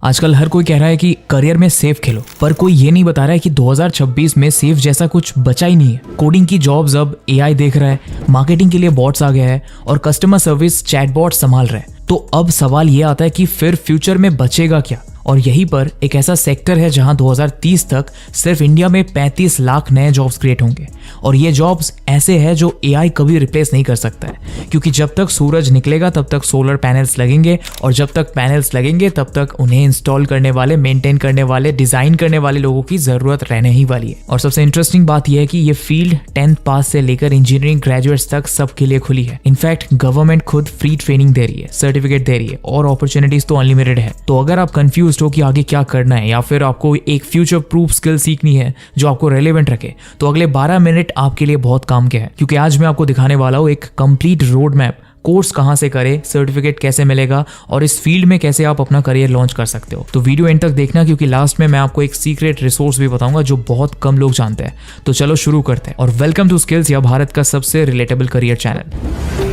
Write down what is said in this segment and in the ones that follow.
आजकल हर कोई कह रहा है कि करियर में सेफ खेलो, पर कोई ये नहीं बता रहा है कि 2026 में सेफ जैसा कुछ बचा ही नहीं है। कोडिंग की जॉब्स अब एआई देख रहा है, मार्केटिंग के लिए बॉट्स आ गया है और कस्टमर सर्विस चैटबॉट संभाल रहे हैं। तो अब सवाल ये आता है कि फिर फ्यूचर में बचेगा क्या? और यहीं पर एक ऐसा सेक्टर है जहां 2030 तक सिर्फ इंडिया में 35 लाख नए जॉब्स क्रिएट होंगे। और ये जॉब्स ऐसे हैं जो एआई कभी रिप्लेस नहीं कर सकता है, क्योंकि जब तक सूरज निकलेगा तब तक सोलर पैनल्स लगेंगे और जब तक पैनल्स लगेंगे तब तक उन्हें इंस्टॉल करने वाले, मेंटेन करने वाले, डिजाइन करने वाले लोगों की जरूरत रहने ही वाली है। और सबसे इंटरेस्टिंग बात यह है कि ये फील्ड 10th पास से लेकर इंजीनियरिंग ग्रेजुएट्स तक सबके लिए खुली है। इनफैक्ट गवर्नमेंट खुद फ्री ट्रेनिंग दे रही है, सर्टिफिकेट दे रही है और अपॉर्चुनिटीज तो अनलिमिटेड है। तो अगर आप कंफ्यूज हो कि आगे क्या करना है या फिर आपको एक फ्यूचर प्रूफ स्किल सीखनी है जो आपको रेलेवेंट रखे, तो अगले 12 मिनट आपके लिए बहुत काम के हैं, क्योंकि आज मैं आपको दिखाने वाला हूं एक कंप्लीट रोड मैप। कोर्स कहां से करें, सर्टिफिकेट कैसे मिलेगा और इस फील्ड में कैसे आप अपना करियर लॉन्च कर सकते हो। तो वीडियो एंड तक देखना, क्योंकि लास्ट में मैं आपको एक सीक्रेट रिसोर्स भी बताऊंगा जो बहुत कम लोग जानते हैं। तो चलो शुरू करते हैं और वेलकम टू स्किल्स, या भारत का सबसे रिलेटेबल करियर चैनल।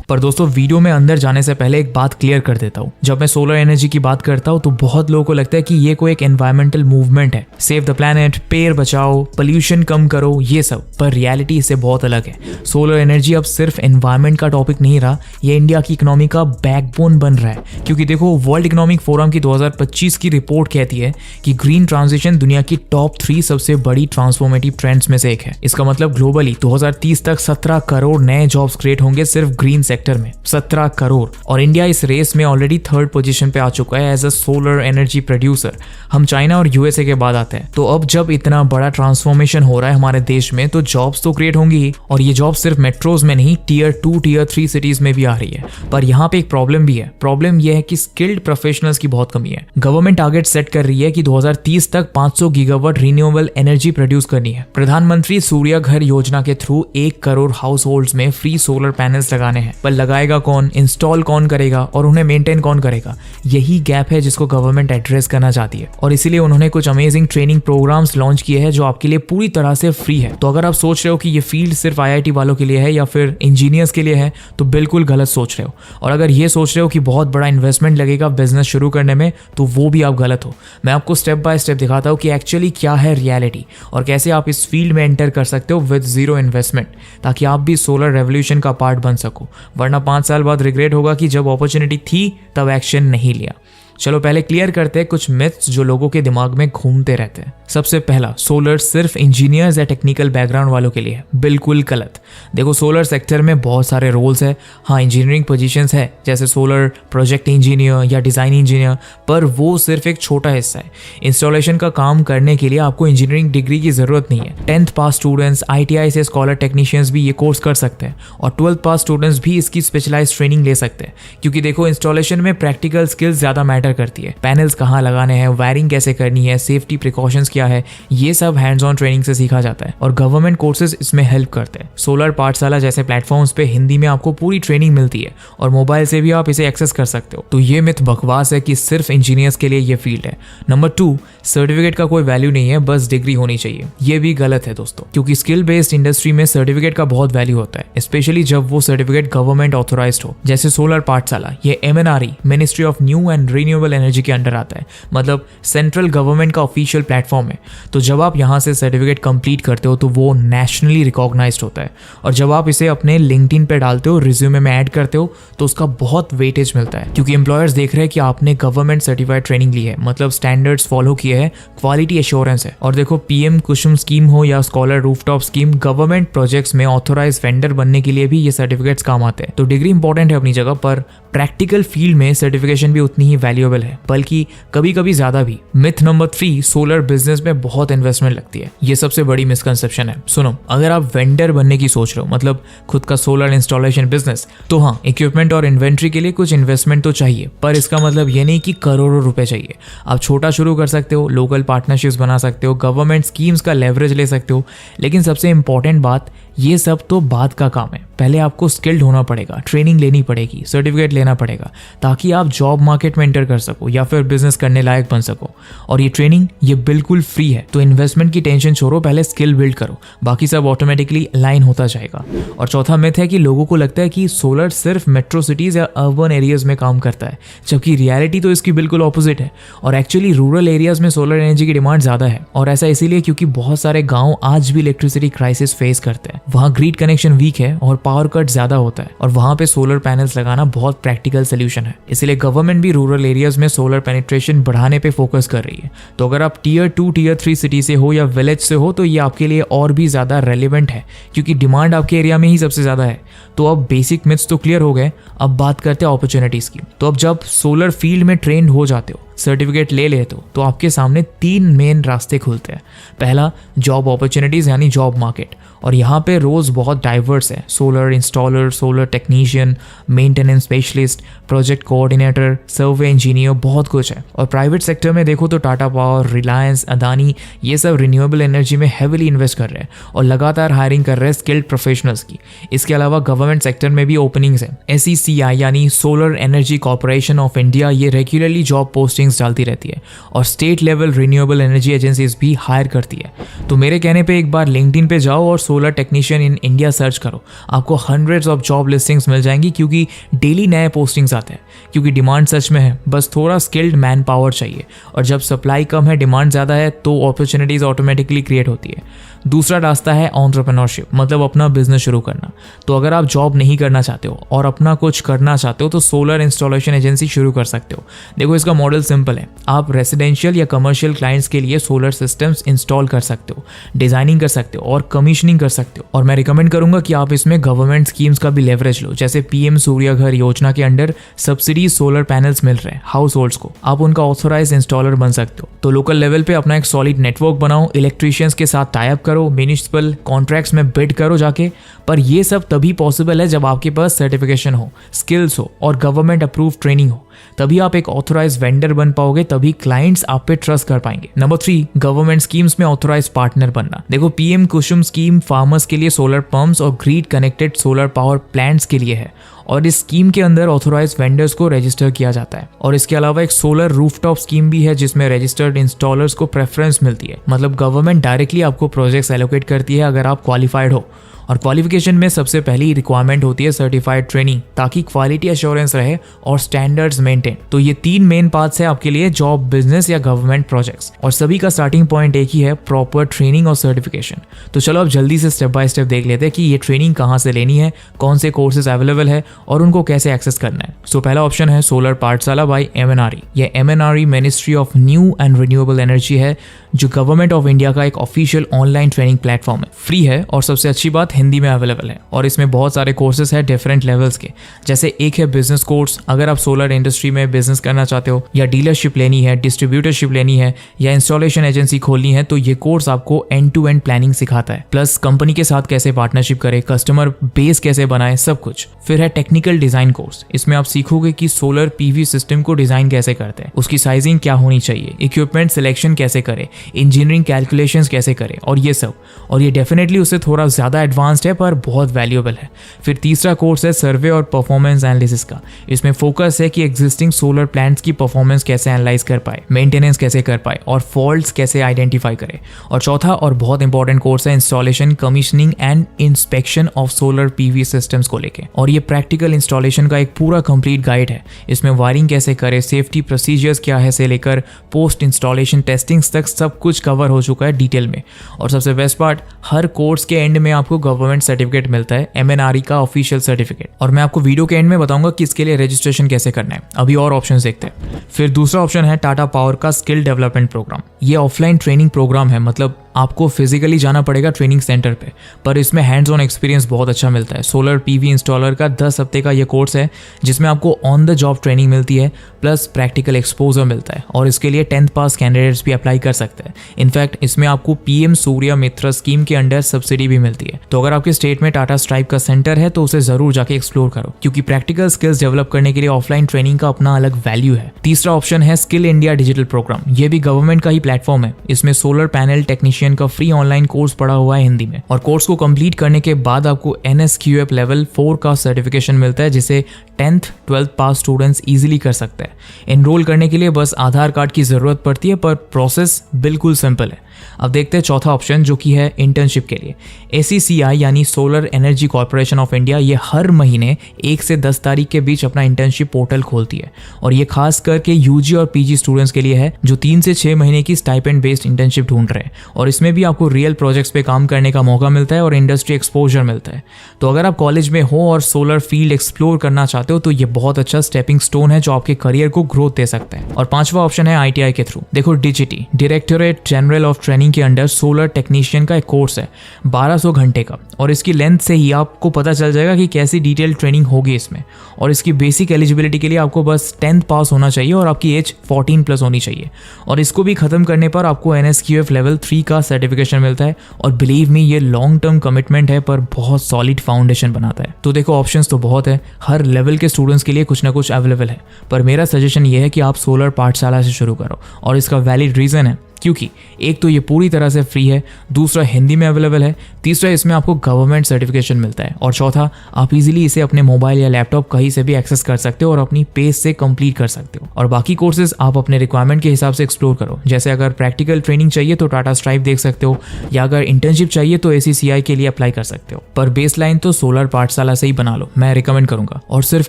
पर दोस्तों, वीडियो में अंदर जाने से पहले एक बात क्लियर कर देता हूँ। जब मैं सोलर एनर्जी की बात करता हूँ तो बहुत लोगों को लगता है कि ये कोई एक एनवायरमेंटल मूवमेंट है, सेव द प्लैनेट, पेड़ बचाओ, पोल्यूशन कम करो, ये सब। पर रियलिटी इससे बहुत अलग है। सोलर एनर्जी अब सिर्फ एनवायरमेंट का टॉपिक नहीं रहा, ये इंडिया की इकोनॉमी का बैकबोन बन रहा है। क्योंकि देखो, वर्ल्ड इकोनॉमिक फोरम की 2025 की रिपोर्ट कहती है कि ग्रीन ट्रांजिशन दुनिया की टॉप 3 सबसे बड़ी ट्रांसफॉर्मेटिव ट्रेंड्स में से एक है। इसका मतलब ग्लोबली 2030 तक 17 करोड़ नए जॉब्स क्रिएट होंगे सिर्फ ग्रीन सेक्टर में। 17 करोड़। और इंडिया इस रेस में ऑलरेडी 3rd पोजीशन पे आ चुका है as a solar energy producer. हम चाइना और यूएसए के बाद आते हैं। तो अब जब इतना बड़ा ट्रांसफॉर्मेशन हो रहा है हमारे देश में, तो जॉब्स तो क्रिएट होंगी ही। और ये जॉब सिर्फ मेट्रोज में नहीं, Tier 2, Tier 3 सिटीज में भी आ रही है। पर यहाँ पे एक प्रॉब्लम भी है। प्रॉब्लम यह है कि स्किल्ड प्रोफेशनल्स की बहुत कमी है। गवर्नमेंट टारगेट सेट कर रही है कि 2030 तक 500 गीगावाट रिन्यूएबल एनर्जी प्रोड्यूस करनी है। प्रधानमंत्री सूर्य घर योजना के थ्रू 1 करोड़ हाउस होल्ड्स में फ्री सोलर पैनल्स लगाने हैं। पर लगाएगा कौन, इंस्टॉल कौन करेगा और उन्हें मेंटेन कौन करेगा? यही गैप है जिसको गवर्नमेंट एड्रेस करना चाहती है। और इसीलिए उन्होंने कुछ अमेजिंग ट्रेनिंग प्रोग्राम्स लॉन्च किए हैं जो आपके लिए पूरी तरह से फ्री है। तो अगर आप सोच रहे हो कि ये फील्ड सिर्फ आईआईटी वालों के लिए है या फिर इंजीनियर्स के लिए है, तो बिल्कुल गलत सोच रहे हो। और अगर ये सोच रहे हो कि बहुत बड़ा इन्वेस्टमेंट लगेगा बिजनेस शुरू करने में, तो वो भी आप गलत हो। मैं आपको स्टेप बाय स्टेप दिखाता हूँ कि एक्चुअली क्या है रियलिटी और कैसे आप इस फील्ड में एंटर कर सकते हो विद जीरो इन्वेस्टमेंट, ताकि आप भी सोलर रेवोल्यूशन का पार्ट बन सको। वरना 5 साल बाद रिग्रेट होगा कि जब अपॉर्चुनिटी थी तब एक्शन नहीं लिया। चलो पहले क्लियर करते हैं कुछ मिथ्स जो लोगों के दिमाग में घूमते रहते हैं। सबसे पहला, सोलर सिर्फ इंजीनियर्स या टेक्निकल बैकग्राउंड वालों के लिए है। बिल्कुल गलत। देखो, सोलर सेक्टर में बहुत सारे रोल्स है। हाँ, इंजीनियरिंग पोजीशंस है जैसे सोलर प्रोजेक्ट इंजीनियर या डिजाइन इंजीनियर, पर वो सिर्फ एक छोटा हिस्सा है। इंस्टॉलेशन का काम करने के लिए आपको इंजीनियरिंग डिग्री की जरूरत नहीं है। 10th पास स्टूडेंट्स, ITI से स्कॉलर टेक्नीशियंस भी ये कोर्स कर सकते हैं और 12th पास स्टूडेंट्स भी इसकी स्पेशलाइज्ड ट्रेनिंग ले सकते हैं। क्योंकि देखो, इंस्टॉलेशन में प्रैक्टिकल स्किल्स ज्यादा मैटर करती है। पैनल्स कहाँ लगाने हैं, वायरिंग कैसे करनी है, सेफ्टी प्रिकॉशंस क्या है, ये सब हैंड्स ऑन ट्रेनिंग से सीखा जाता है और गवर्नमेंट कोर्सेज इसमें हेल्प करते हैं। सोलर पाठशाला जैसे प्लेटफॉर्म्स पे हिंदी में आपको पूरी ट्रेनिंग मिलती है और मोबाइल से भी आप इसे एक्सेस कर सकते हो। तो ये मिथ बकवास है कि सिर्फ इंजीनियर्स के लिए ये फील्ड है। नंबर 2, सर्टिफिकेट का कोई वैल्यू नहीं है, बस डिग्री होनी चाहिए। ये भी गलत है दोस्तों, क्योंकि स्किल बेस्ड इंडस्ट्री में सर्टिफिकेट का बहुत वैल्यू होता है, स्पेशली जब वो सर्टिफिकेट गवर्नमेंट ऑथोराइज्ड हो। जैसे सोलर पाठशाला, ये MNRE, ministry of new and renewable energy के अंडर आता है, मतलब सेंट्रल गवर्नमेंट का ऑफिशियल प्लेटफॉर्म है। तो जब आप यहाँ से सर्टिफिकेट कंप्लीट करते हो तो वो नेशनली रिकॉग्नाइज्ड होता है और जब आप इसे अपने लिंक्डइन पे डालते हो, रिज्यूमे में ऐड करते हो, तो उसका बहुत वेटेज मिलता है, क्योंकि एम्प्लॉयर्स देख रहे हैं कि आपने गवर्नमेंट सर्टिफाइड ट्रेनिंग ली है, मतलब स्टैंडर्ड्स फॉलो किए हैं, क्वालिटी एश्योरेंस है। और देखो, PM कुसुम स्कीम हो या scholar rooftop scheme, government projects में ऑथोराइज वेंडर बनने के लिए भी ये सर्टिफिकेट्स काम आते हैं। तो डिग्री इंपॉर्टेंट है अपनी जगह, पर प्रैक्टिकल फील्ड में सर्टिफिकेशन भी उतनी ही वैल्यूएबल है, बल्कि कभी कभी ज्यादा भी। मिथ नंबर 3, सोलर बिजनेस में बहुत इन्वेस्टमेंट लगती है। ये सबसे बड़ी मिसकंसेप्शन है। सुनो, अगर आप वेंडर बनने की सोच रहे हो, मतलब खुद का सोलर इंस्टॉलेशन बिजनेस, तो हाँ, इक्विपमेंट और इन्वेंट्री के लिए कुछ इन्वेस्टमेंट तो चाहिए, पर इसका मतलब ये नहीं कि करोड़ों रुपए चाहिए। आप छोटा शुरू कर सकते हो, लोकल पार्टनरशिप्स बना सकते हो, गवर्नमेंट स्कीम्स का लेवरेज ले सकते हो, लेकिन सबसे इंपॉर्टेंट बात, ये सब तो बाद का काम है, पहले आपको स्किल्ड होना पड़ेगा, ट्रेनिंग लेनी पड़ेगी, सर्टिफिकेट लेना पड़ेगा ताकि आप जॉब मार्केट में एंटर कर सको या फिर बिजनेस करने लायक बन सको। और ये ट्रेनिंग ये बिल्कुल फ्री है, तो इन्वेस्टमेंट की टेंशन छोड़ो, पहले स्किल बिल्ड करो, बाकी सब ऑटोमेटिकली अलाइन होता जाएगा। और चौथा मिथ है कि लोगों को लगता है कि सोलर सिर्फ मेट्रो सिटीज या अर्बन एरियाज में काम करता है, जबकि रियलिटी तो इसकी बिल्कुल ऑपोजिट है। और एक्चुअली रूरल एरियाज में सोलर एनर्जी की डिमांड ज्यादा है, और ऐसा इसीलिए क्योंकि बहुत सारे गांव आज भी इलेक्ट्रिसिटी क्राइसिस फेस करते हैं, वहां ग्रिड कनेक्शन वीक है और पावर कट ज्यादा होता है, और वहां पे सोलर पैनल्स लगाना बहुत प्रैक्टिकल सोल्यूशन है। इसलिए गवर्नमेंट भी रूरल एरियाज में सोलर पेनिट्रेशन बढ़ाने पे फोकस कर रही है। तो अगर आप टीयर 2 टीयर 3 सिटी से हो या विलेज से हो तो ये आपके लिए और भी ज्यादा रेलिवेंट है, क्योंकि डिमांड आपके एरिया में ही सबसे ज्यादा है। तो अब बेसिक मिथ्स तो क्लियर हो गए, अब बात करते हैं अपॉर्चुनिटीज की। तो अब जब सोलर फील्ड में ट्रेंड हो जाते हो, सर्टिफिकेट ले लेते हो, तो आपके सामने 3 मेन रास्ते खुलते हैं। पहला, जॉब अपॉर्चुनिटीज यानी जॉब मार्केट, और यहाँ पे रोज बहुत डाइवर्स है। Solar installer, solar technician, maintenance specialist, project coordinator, survey engineer, बहुत कुछ है। और प्राइवेट सेक्टर में देखो तो टाटा पावर, रिलायंस, अदानी, ये सब रिन्यूएबल एनर्जी में हेविली इन्वेस्ट कर रहे हैं और लगातार हायरिंग कर रहे हैं स्किल्ड प्रोफेशनल्स की। इसके अलावा गवर्नमेंट सेक्टर में भी ओपनिंग्स है। SECI यानी solar energy corporation of India, ये रेगुलरली जॉब पोस्टिंग्स डालती रहती है, और state level renewable energy agencies भी हायर करती है। तो मेरे कहने पे एक बार लिंक्डइन पे जाओ और solar technician in India search करो, आपको हंड्रेड्स ऑफ जॉब लिस्टिंग्स मिल जाएंगी, क्योंकि डेली नए पोस्टिंग्स आते हैं। क्योंकि डिमांड सच में है, बस थोड़ा स्किल्ड मैन पावर चाहिए, और जब सप्लाई कम है, डिमांड ज़्यादा है, तो अपॉर्चुनिटीज ऑटोमेटिकली क्रिएट होती है। दूसरा रास्ता है एंटरप्रेन्योरशिप, मतलब अपना बिजनेस शुरू करना। तो अगर आप जॉब नहीं करना चाहते हो और अपना कुछ करना चाहते हो तो सोलर इंस्टॉलेशन एजेंसी शुरू कर सकते हो। देखो, इसका मॉडल सिंपल है, आप रेसिडेंशियल या कमर्शियल क्लाइंट्स के लिए सोलर सिस्टम्स इंस्टॉल कर सकते हो, डिजाइनिंग कर सकते हो और कमीशनिंग कर सकते हो। और मैं रिकमेंड करूंगा कि आप इसमें गवर्नमेंट स्कीम्स का भी लेवरेज लो, जैसे PM सूर्य घर योजना के अंडर सब्सिडी सोलर पैनल्स मिल रहे हैं हाउस होल्ड्स को, आप उनका ऑथोराइज इंस्टॉलर बन सकते हो। तो लोकल लेवल पे अपना एक सॉलिड नेटवर्क बनाओ, इलेक्ट्रिशियंस के साथ टाई अप करो, म्यूनिसिपल कॉन्ट्रैक्ट्स में बिड करो जाके। पर ये सब तभी पॉसिबल है जब आपके पास सर्टिफिकेशन हो, स्किल्स हो और गवर्नमेंट अप्रूव ट्रेनिंग हो, तभी आप एक ऑथोराइज वेंडर बन पाओगे, तभी क्लाइंट्स आप पे ट्रस्ट कर पाएंगे। नंबर 3, गवर्नमेंट स्कीम्स में ऑथोराइज पार्टनर बनना। देखो, PM कुसुम स्कीम फार्मर्स के लिए सोलर पंप्स और grid connected solar power plants के लिए है, और इस स्कीम के अंदर ऑथोराइज वेंडर्स को रजिस्टर किया जाता है। और इसके अलावा एक सोलर रूफटॉप स्कीम भी है, जिसमें रजिस्टर्ड इंस्टॉलर्स को प्रेफरेंस मिलती है, मतलब गवर्नमेंट डायरेक्टली आपको प्रोजेक्ट्स एलोकेट करती है अगर आप क्वालिफाइड हो। और क्वालिफिकेशन में सबसे पहली रिक्वायरमेंट होती है सर्टिफाइड ट्रेनिंग, ताकि क्वालिटी एश्योरेंस रहे और स्टैंडर्ड्स मेंटेन। तो ये 3 मेन पाथ्स है आपके लिए, जॉब, बिजनेस या गवर्नमेंट प्रोजेक्ट्स, और सभी का स्टार्टिंग पॉइंट एक ही है, प्रॉपर ट्रेनिंग और सर्टिफिकेशन। तो चलो अब जल्दी से स्टेप बाय स्टेप देख लेते हैं कि ये ट्रेनिंग कहाँ से लेनी है, कौन से कोर्सेज अवेलेबल है और उनको कैसे एक्सेस करना है। सो पहला ऑप्शन है सोलर पाठशाला बाय MNRE। ये MNRE ministry of new and renewable energy है, जो गवर्नमेंट ऑफ इंडिया का एक ऑफिशियल ऑनलाइन ट्रेनिंग प्लेटफॉर्म है, फ्री है, और सबसे अच्छी बात हिंदी में अवेलेबल है। और इसमें बहुत सारे कोर्सेज है डिफरेंट लेवल्स के, जैसे एक है बिजनेस कोर्स, अगर आप सोलर इंडस्ट्री में बिजनेस करना चाहते हो या डीलरशिप लेनी है, डिस्ट्रीब्यूटरशिप लेनी है या इंस्टॉलेशन एजेंसी खोलनी है, तो ये कोर्स आपको एंड टू एंड प्लानिंग सिखाता है, प्लस कंपनी के साथ कैसे पार्टनरशिप करे, कस्टमर बेस कैसे बनाए, सब कुछ। फिर है टेक्निकल डिजाइन कोर्स, इसमें आप सीखोगे कि सोलर PV सिस्टम को डिजाइन कैसे करते हैं, उसकी साइजिंग क्या होनी चाहिए, इक्विपमेंट सिलेक्शन कैसे करे, इंजीनियरिंग कैलकुलेशंस कैसे करे, और ये सब। और ये डेफिनेटली उससे थोड़ा ज्यादा एडवांस्ड है, पर बहुत वैल्यूएबल है। फिर तीसरा कोर्स है सर्वे और परफॉर्मेंस एनालिसिस का। इसमें फोकस है कि एग्जिस्टिंग सोलर प्लांट्स की परफॉर्मेंस कैसे एनालाइज कर पाए, मेंटेनेंस कैसे कर पाए और फॉल्ट्स कैसे आइडेंटिफाई करे। और चौथा और बहुत इंपॉर्टेंट कोर्स है installation, commissioning and inspection of solar PV systems को लेके। और ये प्रैक्टिकल इंस्टॉलेशन का एक पूरा कंप्लीट गाइड है। इसमें वायरिंग कैसे करे, सेफ्टी प्रोसीजर्स क्या है से लेकर पोस्ट इंस्टॉलेशन टेस्टिंग्स तक सब कुछ कवर हो चुका है डिटेल में। और सबसे बेस्ट पार्ट, हर कोर्स के एंड में आपको गवर्नमेंट सर्टिफिकेट मिलता है, MNRE का ऑफिशियल सर्टिफिकेट। और मैं आपको वीडियो के एंड में बताऊंगा कि इसके लिए रजिस्ट्रेशन कैसे करना है। अभी और ऑप्शन देखते हैं। फिर दूसरा ऑप्शन है टाटा पावर का स्किल डेवलपमेंट प्रोग्राम। ये ऑफलाइन ट्रेनिंग प्रोग्राम है, मतलब आपको फिजिकली जाना पड़ेगा ट्रेनिंग सेंटर पे, पर इसमें हैंड्स ऑन एक्सपीरियंस बहुत अच्छा मिलता है। सोलर PV इंस्टॉलर का 10 हफ्ते का ये कोर्स है, जिसमें आपको ऑन द जॉब ट्रेनिंग मिलती है, प्लस प्रैक्टिकल एक्सपोजर मिलता है। और इसके लिए 10th पास कैंडिडेट्स भी अप्लाई कर सकते हैं। इनफैक्ट इसमें आपको PM सूर्य मित्र स्कीम के अंडर सब्सिडी भी मिलती है। तो अगर आपके स्टेट में टाटा स्ट्राइप का सेंटर है तो उसे जरूर जाके एक्सप्लोर करो, क्योंकि प्रैक्टिकल स्किल्स डेवलप करने के लिए ऑफलाइन ट्रेनिंग का अपना अलग वैल्यू है। तीसरा ऑप्शन है स्किल इंडिया डिजिटल प्रोग्राम। ये भी गवर्नमेंट का ही प्लेटफॉर्म है। इसमें सोलर पैनल टेक्नीशियन टेक्नीशियन का फ्री ऑनलाइन कोर्स पड़ा हुआ है हिंदी में, और कोर्स को कंप्लीट करने के बाद आपको NSQF लेवल 4 का सर्टिफिकेशन मिलता है, जिसे 10th 12th पास स्टूडेंट्स इजीली कर सकते हैं। एनरोल करने के लिए बस आधार कार्ड की ज़रूरत पड़ती है, पर प्रोसेस बिल्कुल सिंपल है। अब देखते हैं चौथा ऑप्शन, जो कि है इंटर्नशिप के लिए। ACCI यानी solar energy corporation of India, ये हर महीने 1 से 10 तारीख के बीच अपना इंटर्नशिप पोर्टल खोलती है, और ये खास करके UG और PG स्टूडेंट्स के लिए है जो 3 से 6 महीने की स्टाइपेंड बेस्ड इंटर्नशिप ढूंढ रहे हैं, और इसमें भी आपको रियल प्रोजेक्ट्स पे काम करने का मौका मिलता है और इंडस्ट्री एक्सपोजर मिलता है। तो अगर आप कॉलेज में हो और सोलर फील्ड एक्सप्लोर करना चाहते हो तो ये बहुत अच्छा स्टेपिंग स्टोन है जो आपके करियर को ग्रोथ दे सकता है। और पांचवा ऑप्शन है ITI के थ्रू। देखो, DGT directorate general of training के अंडर सोलर टेक्नीशियन का एक कोर्स है 1200 घंटे का, और इसकी लेंथ से ही आपको पता चल जाएगा कि कैसी डिटेल ट्रेनिंग होगी इसमें। और इसकी बेसिक एलिजिबिलिटी के लिए आपको बस 10th पास होना चाहिए और आपकी एज 14+ होनी चाहिए, और इसको भी खत्म करने पर आपको NSQF लेवल 3 का सर्टिफिकेशन मिलता है। और बिलीव मी, ये लॉन्ग टर्म कमिटमेंट है पर बहुत सॉलिड फाउंडेशन बनाता है। तो देखो, ऑप्शंस तो बहुत है, हर लेवल के स्टूडेंट्स के लिए कुछ ना कुछ अवेलेबल है, पर मेरा सजेशन ये है कि आप सोलर पाठशाला से शुरू करो, और इसका वैलिड रीज़न है क्योंकि एक तो ये पूरी तरह से फ्री है, दूसरा हिंदी में अवेलेबल है, तीसरा इसमें आपको गवर्नमेंट सर्टिफिकेशन मिलता है, और चौथा आप इजीली इसे अपने मोबाइल या लैपटॉप कहीं से भी एक्सेस कर सकते हो और अपनी पेस से कंप्लीट कर सकते हो। और बाकी कोर्सेज आप अपने रिक्वायरमेंट के हिसाब से एक्सप्लोर करो। जैसे अगर प्रैक्टिकल ट्रेनिंग चाहिए तो टाटा स्ट्राइव देख सकते हो, या अगर इंटर्नशिप चाहिए तो ACCI के लिए अप्लाई कर सकते हो, पर बेस लाइन तो सोलर पाठशाला से ही बना लो, मैं रिकमेंड करूंगा। और सिर्फ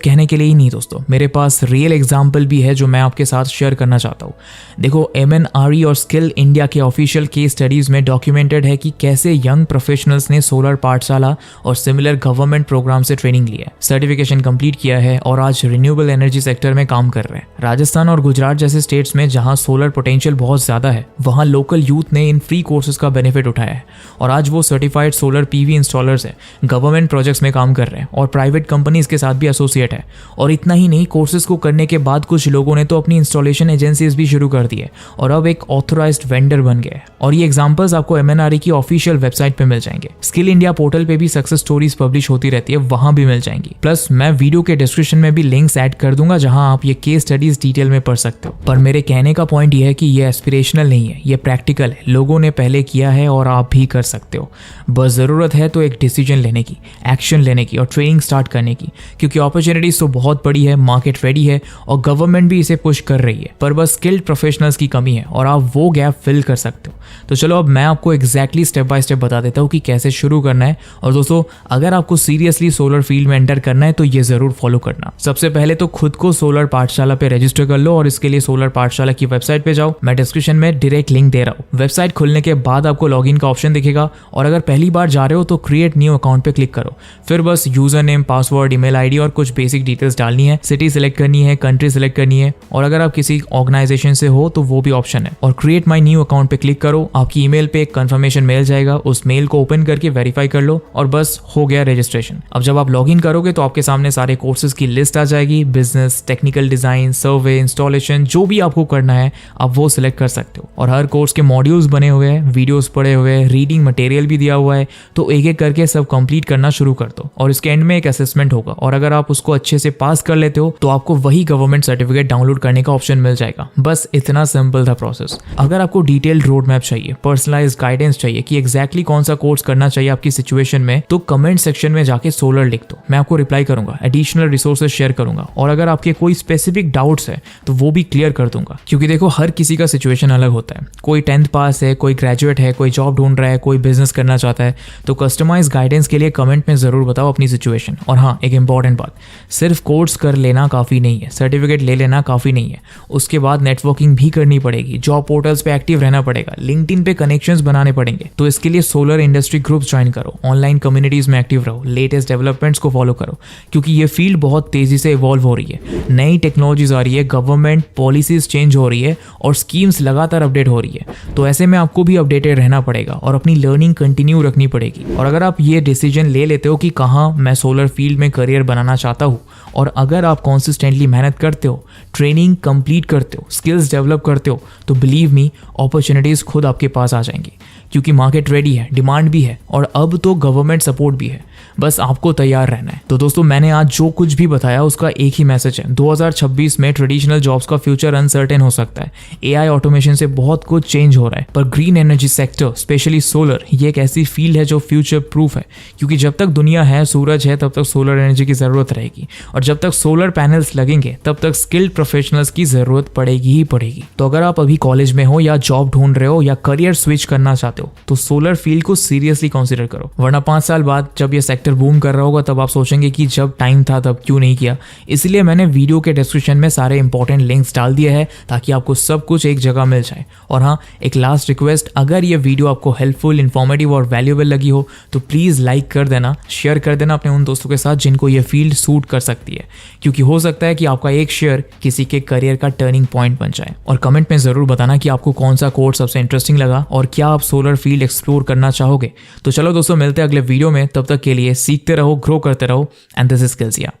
कहने के लिए ही नहीं दोस्तों, मेरे पास रियल एग्जाम्पल भी है जो मैं आपके साथ शेयर करना चाहता हूँ। देखो, MNRE और स्किल इंडिया के ऑफिशियल केस स्टडीज में डॉक्यूमेंटेड है कि कैसे यंग प्रोफेशनल्स ने सोलर पाठशाला और सिमिलर गवर्नमेंट प्रोग्राम से ट्रेनिंग ली है, सर्टिफिकेशन कंप्लीट किया है और आज रिन्यूएबल एनर्जी सेक्टर में काम कर रहे हैं। राजस्थान और गुजरात जैसे स्टेट्स में जहां सोलर पोटेंशियल बहुत ज्यादा है, वहां लोकल यूथ ने इन फ्री कोर्सेज का बेनिफिट उठाया है, और आज वो सर्टिफाइड सोलर PV इंस्टॉलर्स है, गवर्नमेंट प्रोजेक्ट्स में काम कर रहे हैं और प्राइवेट कंपनीज के साथ भी एसोसिएट है। और इतना ही नहीं, कोर्सेज को करने के बाद कुछ लोगों ने तो अपनी इंस्टॉलेशन एजेंसीज भी शुरू कर दी है और अब एक ऑथराइज्ड वेंडर बन गए। और ये एग्जांपल्स आपको MNRE की ऑफिशियल वेबसाइट पे मिल जाएंगे। स्किल इंडिया पोर्टल पे भी सक्सेस स्टोरीज पब्लिश होती रहती है, वहां भी मिल जाएंगी। प्लस मैं वीडियो के डिस्क्रिप्शन में भी लिंक्स ऐड कर दूंगा जहां आप ये केस स्टडीज डिटेल में पढ़ सकते हो। पर मेरे कहने का पॉइंट ये है कि ये एस्पिरेशनल नहीं है, ये प्रैक्टिकल है, लोगों ने पहले किया है और आप भी कर सकते हो। बस जरूरत है तो एक डिसीजन लेने की, एक्शन लेने की और ट्रेनिंग स्टार्ट करने की, क्योंकि अपॉर्चुनिटीज तो बहुत बड़ी है, मार्केट रेडी है और गवर्नमेंट भी इसे पुश कर रही है, पर बस स्किल्ड प्रोफेशनल्स की कमी है और आप वो गैप फिल कर सकते हो। तो चलो अब मैं आपको एग्जैक्टली स्टेप बाय स्टेप बता देता हूँ कि कैसे शुरू करना है। और दोस्तों, अगर आपको सीरियसली सोलर फील्ड में एंटर करना है तो ये जरूर फॉलो करना। सबसे पहले तो खुद को सोलर पाठशाला पे रजिस्टर कर लो, और इसके लिए सोलर पाठशाला की वेबसाइट पे जाओ। मैं डिस्क्रिप्शन में डायरेक्ट लिंक दे रहा हूँ। वेबसाइट खुलने के बाद आपको लॉगिन का ऑप्शन दिखेगा, और अगर पहली बार जा रहे हो तो क्रिएट न्यू अकाउंट पे क्लिक करो। फिर बस user name, password, email ID और कुछ बेसिक डिटेल्स डालनी है। सिटी सिलेक्ट करनी है, कंट्री सिलेक्ट करनी है, और अगर आप किसी ऑर्गेनाइजेशन से हो तो वो भी ऑप्शन है। और क्रिएट माई न्यू अकाउंट पे क्लिक करो। आपकी ईमेल पे एक कंफर्मेशन मेल जाएगा, उस मेल को ओपन करके वेरीफाई कर लो और बस हो गया रजिस्ट्रेशन। अब जब आप लॉगिन करोगे तो आपके सामने सारे कोर्सेज की लिस्ट आ जाएगी। बिजनेस, टेक्निकल डिजाइन, सर्वे, इंस्टॉलेशन, जो भी आपको करना है आप वो सिलेक्ट कर सकते हो। और हर कोर्स के मॉड्यूल्स बने हुए हैं, वीडियोस पड़े हुए हैं, रीडिंग मटेरियल भी दिया हुआ है, तो एक एक करके सब कंप्लीट करना शुरू कर दो। और इसके एंड में एक असेसमेंट होगा, और अगर आप उसको अच्छे से पास कर लेते हो तो आपको वही गवर्नमेंट सर्टिफिकेट डाउनलोड करने का ऑप्शन मिल जाएगा। बस इतना सिंपल था प्रोसेस। अगर आपको डिटेल्ड रोड मैप चाहिए, पर्सनलाइज्ड गाइडेंस चाहिए कि एग्जैक्टली कौन सा कोर्स करना चाहिए आपकी सिचुएशन में, तो कमेंट सेक्शन में जाके सोलर लिख दो, मैं आपको रिप्लाई करूंगा, एडिशनल रिसोर्सेज शेयर करूंगा, और अगर आपके कोई स्पेसिफिक डाउट्स है तो वो भी क्लियर कर दूंगा। क्योंकि देखो, हर किसी का सिचुएशन अलग होता है। कोई 10th पास है, कोई ग्रेजुएट है, कोई जॉब ढूंढ रहा है, कोई बिजनेस करना चाहता है। तो कस्टमाइज गाइडेंस के लिए कमेंट में जरूर बताओ अपनी सिचुएशन। और हाँ, एक इंपॉर्टेंट बात, सिर्फ कोर्स कर लेना काफी नहीं है, सर्टिफिकेट ले लेना काफी नहीं है, उसके बाद नेटवर्किंग भी करनी पड़ेगी, जॉब पोर्टल्स पे एक्टिव रहना पड़ेगा, लिंक्डइन पे कनेक्शंस बनाने पड़ेंगे। तो इसके लिए सोलर इंडस्ट्री ग्रुप्स ज्वाइन करो, ऑनलाइन कम्युनिटीज में एक्टिव रहो, लेटेस्ट डेवलपमेंट्स को फॉलो करो, क्योंकि ये फील्ड बहुत तेजी से इवॉल्व हो रही है। नई टेक्नोलॉजीज आ रही है, गवर्नमेंट पॉलिसीज चेंज हो रही है और स्कीम्स लगातार अपडेट हो रही है। तो ऐसे में आपको भी अपडेटेड रहना पड़ेगा और अपनी लर्निंग कंटिन्यू रखनी पड़ेगी। और अगर आप ये डिसीजन ले लेते हो कि कहाँ मैं सोलर फील्ड में करियर बनाना चाहता हूँ, और अगर आप कॉन्सिस्टेंटली मेहनत करते हो, ट्रेनिंग कंप्लीट करते हो, स्किल्स डेवलप करते हो, तो बिलीव मी, अपॉर्चुनिटीज खुद आपके पास आ जाएंगी, क्योंकि मार्केट रेडी है, डिमांड भी है और अब तो गवर्नमेंट सपोर्ट भी है। बस आपको तैयार रहना है। तो दोस्तों मैंने आज जो कुछ भी बताया उसका एक ही मैसेज है, 2026 में ट्रेडिशनल जॉब्स का फ्यूचर अनसर्टेन हो सकता है। एआई ऑटोमेशन से बहुत कुछ चेंज हो रहा है, पर green energy sector specially solar ये एक ऐसी फील्ड है जो फ्यूचर प्रूफ है, क्योंकि जब तक दुनिया है, सूरज है, तब तक सोलर एनर्जी की जरूरत रहेगी, और जब तक सोलर पैनल्स लगेंगे तब तक स्किल्ड प्रोफेशनल्स की जरूरत पड़ेगी ही पड़ेगी। तो अगर आप अभी कॉलेज में हो या जॉब ढूंढ रहे हो या करियर स्विच करना चाहते हो तो सोलर फील्ड को सीरियसली कंसीडर करो, वरना 5 साल बाद जब ये सेक्टर बूम कर रहा होगा तब आप सोचेंगे कि जब टाइम था तब क्यों नहीं किया। इसलिए मैंने वीडियो के डिस्क्रिप्शन में सारे इंपॉर्टेंट लिंक्स डाल दिए हैं ताकि आपको सब कुछ एक जगह मिल जाए। और हाँ, एक लास्ट रिक्वेस्ट, अगर ये वीडियो आपको हेल्पफुल, इन्फॉर्मेटिव और वैल्यूएबल लगी हो तो प्लीज़ लाइक कर देना, शेयर कर देना अपने उन दोस्तों के साथ जिनको ये फील्ड सूट कर सकती है, क्योंकि हो सकता है कि आपका एक शेयर किसी के करियर का टर्निंग पॉइंट बन जाए। और कमेंट में ज़रूर बताना कि आपको कौन सा कोर्स सबसे इंटरेस्टिंग लगा और क्या आप सोलर फील्ड एक्सप्लोर करना चाहोगे। तो चलो दोस्तों, मिलते हैं अगले वीडियो में, तब तक के लिए सीखते रहो, ग्रो करते रहो, एंड दिस इज स्किल्स या।